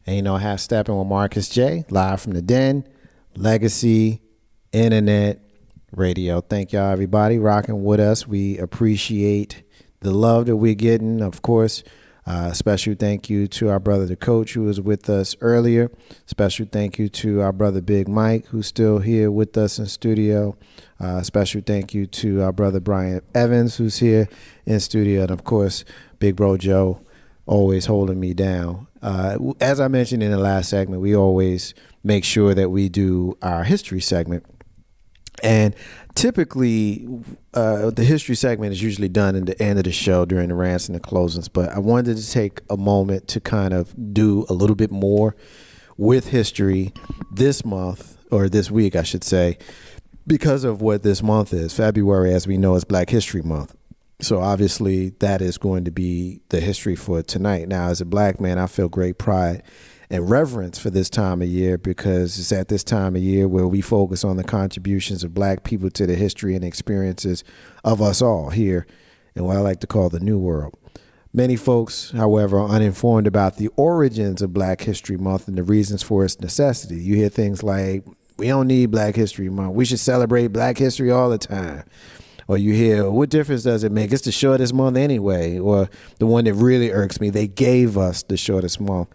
Ain't no half stepping with Marcus J. Live from the Den, Legacy Internet Radio. Thank y'all, everybody, rocking with us. We appreciate the love that we're getting. Of course, special thank you to our brother, the coach, who was with us earlier. Special thank you to our brother, Big Mike, who's still here with us in studio. Special thank you to our brother, Brian Evans, who's here in studio. And, of course, Big Bro Joe, always holding me down. As I mentioned in the last segment, we always make sure that we do our history segment. And typically, the history segment is usually done in the end of the show during the rants and the closings. But I wanted to take a moment to kind of do a little bit more with history this month, or this week, I should say, because of what this month is. February, as we know, is Black History Month. So obviously that is going to be the history for tonight. Now, as a black man, I feel great pride and reverence for this time of year, because it's at this time of year where we focus on the contributions of black people to the history and experiences of us all here in what I like to call the New World. Many folks, however, are uninformed about the origins of Black History Month and the reasons for its necessity. You hear things like, we don't need Black History Month. We should celebrate Black history all the time. Or you hear, what difference does it make? It's the shortest month anyway. Or the one that really irks me, they gave us the shortest month.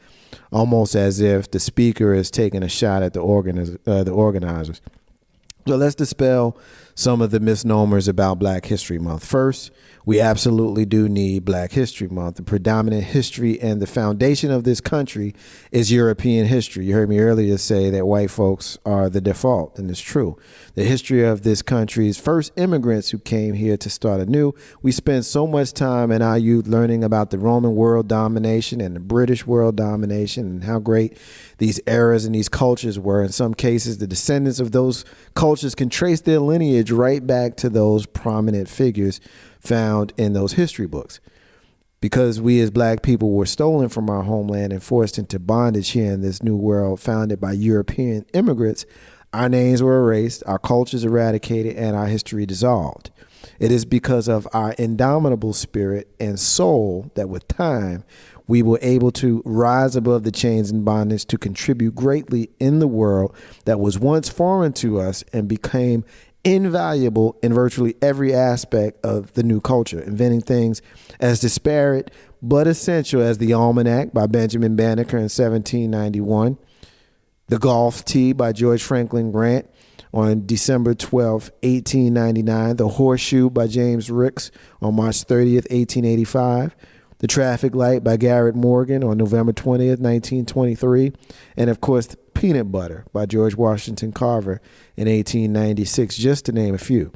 Almost as if the speaker is taking a shot at the organizers. So let's dispel some of the misnomers about Black History Month. First, we absolutely do need Black History Month. The predominant history and the foundation of this country is European history. You heard me earlier say that white folks are the default, and it's true. The history of this country's first immigrants who came here to start anew. We spent so much time in our youth learning about the Roman world domination and the British world domination and how great these eras and these cultures were. In some cases, the descendants of those cultures can trace their lineage right back to those prominent figures found in those history books. Because we as black people were stolen from our homeland and forced into bondage here in this new world founded by European immigrants, our names were erased, our cultures eradicated, and our history dissolved. It is because of our indomitable spirit and soul that with time, we were able to rise above the chains and bondage to contribute greatly in the world that was once foreign to us and became invaluable in virtually every aspect of the new culture, inventing things as disparate but essential as the Almanac by Benjamin Banneker in 1791, the golf tee by George Franklin Grant on December 12, 1899, the horseshoe by James Ricks on March 30th, 1885, the traffic light by Garrett Morgan on November 20th, 1923, and of course, peanut butter by George Washington Carver in 1896, just to name a few.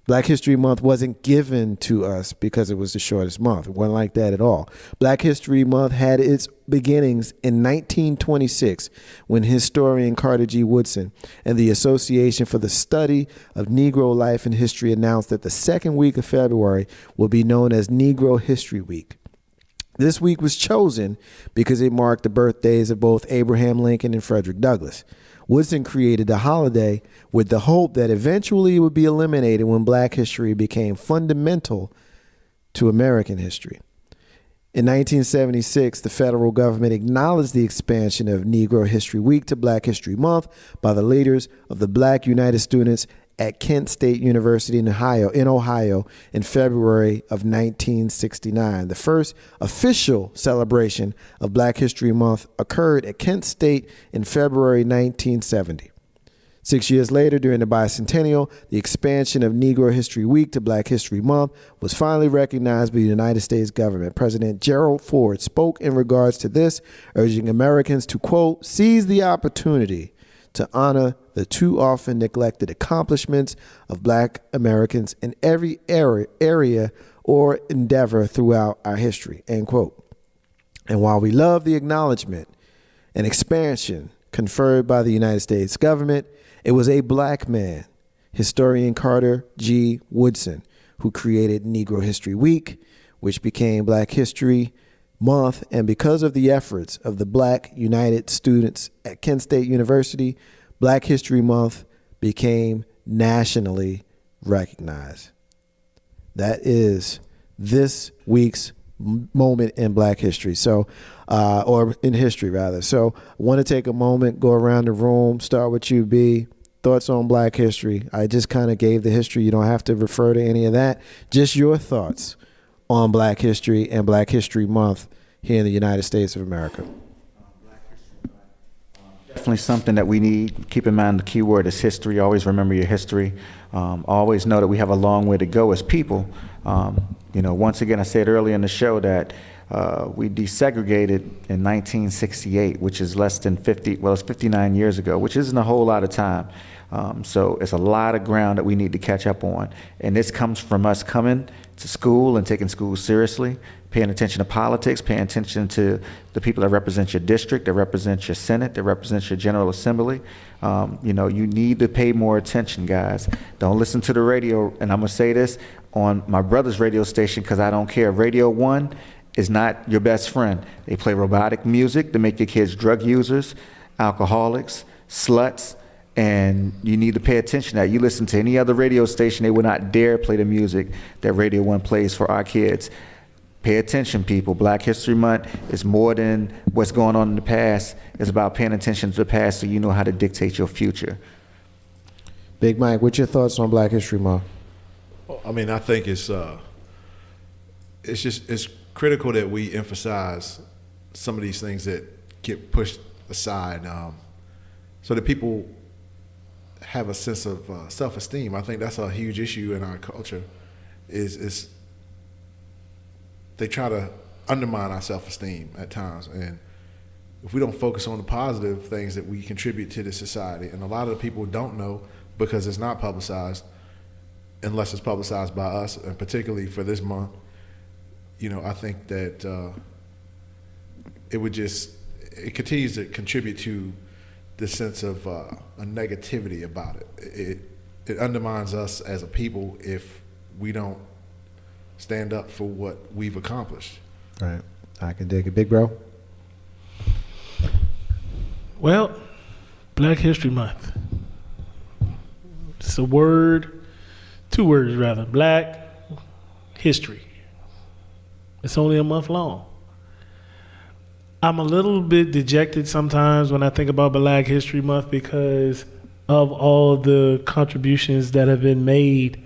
Black History Month wasn't given to us because it was the shortest month. It wasn't like that at all. Black History Month had its beginnings in 1926 when historian Carter G. Woodson and the Association for the Study of Negro Life and History announced that the second week of February will be known as Negro History Week. This week was chosen because it marked the birthdays of both Abraham Lincoln and Frederick Douglass. Woodson created the holiday with the hope that eventually it would be eliminated when black history became fundamental to American history. In 1976, the federal government acknowledged the expansion of Negro History Week to Black History Month by the leaders of the Black United Students at Kent State University in Ohio in February of 1969. The first official celebration of Black History Month occurred at Kent State in February 1970. 6 years later, during the bicentennial, the expansion of Negro History Week to Black History Month was finally recognized by the United States government. President Gerald Ford spoke in regards to this, urging Americans to, quote, seize the opportunity to honor the too often neglected accomplishments of black Americans in every area or endeavor throughout our history, end quote. And while we love the acknowledgement and expansion conferred by the United States government, it was a black man, historian Carter G. Woodson, who created Negro History Week, which became Black History Month, and because of the efforts of the Black United Students at Kent State University, Black History Month became nationally recognized. That is this week's moment in Black history. So, or in history rather. So I want to take a moment, go around the room, start with you, B. Thoughts on Black history. I just kind of gave the history. You don't have to refer to any of that. Just your thoughts on Black history and Black History Month here in the United States of America. Definitely something that we need. Keep in mind the key word is history. Always remember your history. Always know that we have a long way to go as people. Once again, I said earlier in the show that we desegregated in 1968, which is less than 59 years ago, which isn't a whole lot of time. So it's a lot of ground that we need to catch up on. And this comes from us coming to school and taking school seriously, paying attention to politics, paying attention to the people that represent your district, that represent your Senate, that represent your General Assembly. You need to pay more attention, guys. Don't listen to the radio, and I'm gonna say this on my brother's radio station because I don't care. Radio 1 is not your best friend. They play robotic music to make your kids drug users, alcoholics, sluts, and you need to pay attention to that. You listen to any other radio station, they would not dare play the music that Radio 1 plays for our kids. Pay attention, people. Black History Month is more than what's going on in the past. It's about paying attention to the past so you know how to dictate your future. Big Mike, what's your thoughts on Black History Month? I think it's critical that we emphasize some of these things that get pushed aside, so that people have a sense of self-esteem. I think that's a huge issue in our culture. Is they try to undermine our self-esteem at times, and if we don't focus on the positive things that we contribute to the society, and a lot of the people don't know because it's not publicized, unless it's publicized by us, and particularly for this month. I think that it continues to contribute to the sense of a negativity about it. It undermines us as a people if we don't stand up for what we've accomplished. Right. I can dig it. Big bro? Well, Black History Month. It's a word, 2 words rather. Black history. It's only a month long. I'm a little bit dejected sometimes when I think about Black History Month because of all the contributions that have been made,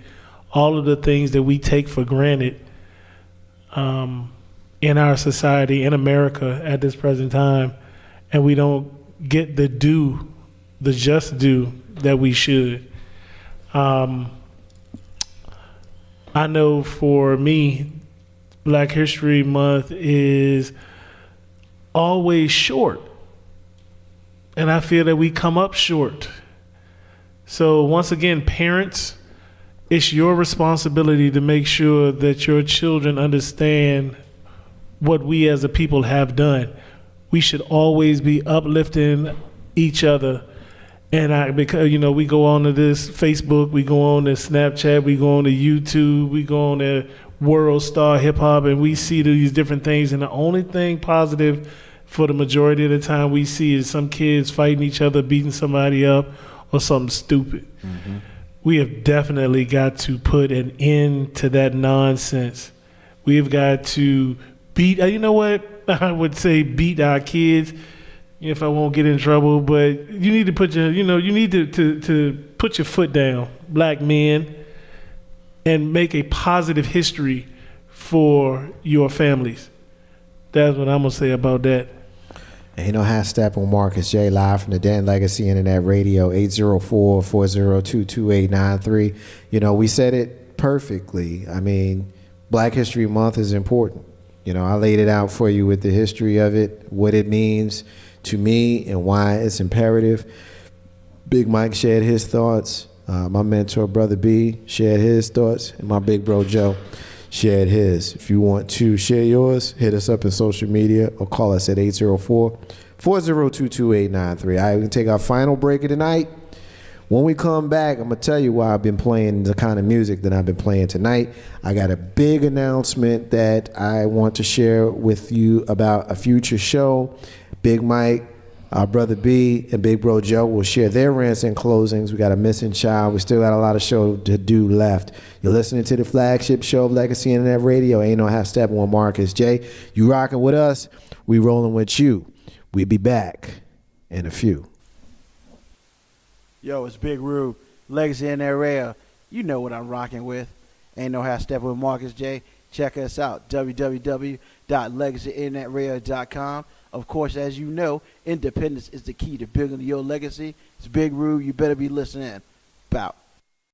all of the things that we take for granted in our society, in America at this present time, and we don't get the just due that we should. I know for me, Black History Month is always short, and I feel that we come up short. So once again, parents, it's your responsibility to make sure that your children understand what we as a people have done. We should always be uplifting each other. And because we go on to this Facebook, we go on to Snapchat, we go on to YouTube, we go on to World Star Hip Hop, and we see these different things. And the only thing positive for the majority of the time we see is some kids fighting each other, beating somebody up, or something stupid. Mm-hmm. We have definitely got to put an end to that nonsense. We've got to beat, I would say beat our kids if I won't get in trouble, but you need to put your, you need to put your foot down, black men, and make a positive history for your families. That's what I'm going to say about that. And #step on Marcus J, live from the Den Legacy Internet Radio, 804-402-2893. We said it perfectly. Black History Month is important. I laid it out for you with the history of it, what it means to me and why it's imperative. Big Mike shared his thoughts. My mentor, Brother B, shared his thoughts. And my big bro, Joe, shared his. If you want to share yours, hit us up in social media or call us at 804-402-2893. All right, we can take our final break of the night. When we come back, I'm going to tell you why I've been playing the kind of music that I've been playing tonight. I got a big announcement that I want to share with you about a future show. Big Mike Our brother B and Big Bro Joe will share their rants and closings. We got a missing child. We still got a lot of show to do left. You're listening to the flagship show of Legacy Internet Radio. Ain't no half stepping with Marcus J. You rocking with us. We rolling with you. We'll be back in a few. Yo, it's Big Rube, Legacy Internet Radio. You know what I'm rocking with. Ain't no half stepping with Marcus J. Check us out, www.legacyinternetradio.com. Of course, as you know, independence is the key to building your legacy. It's Big Rube. You better be listening. Bout.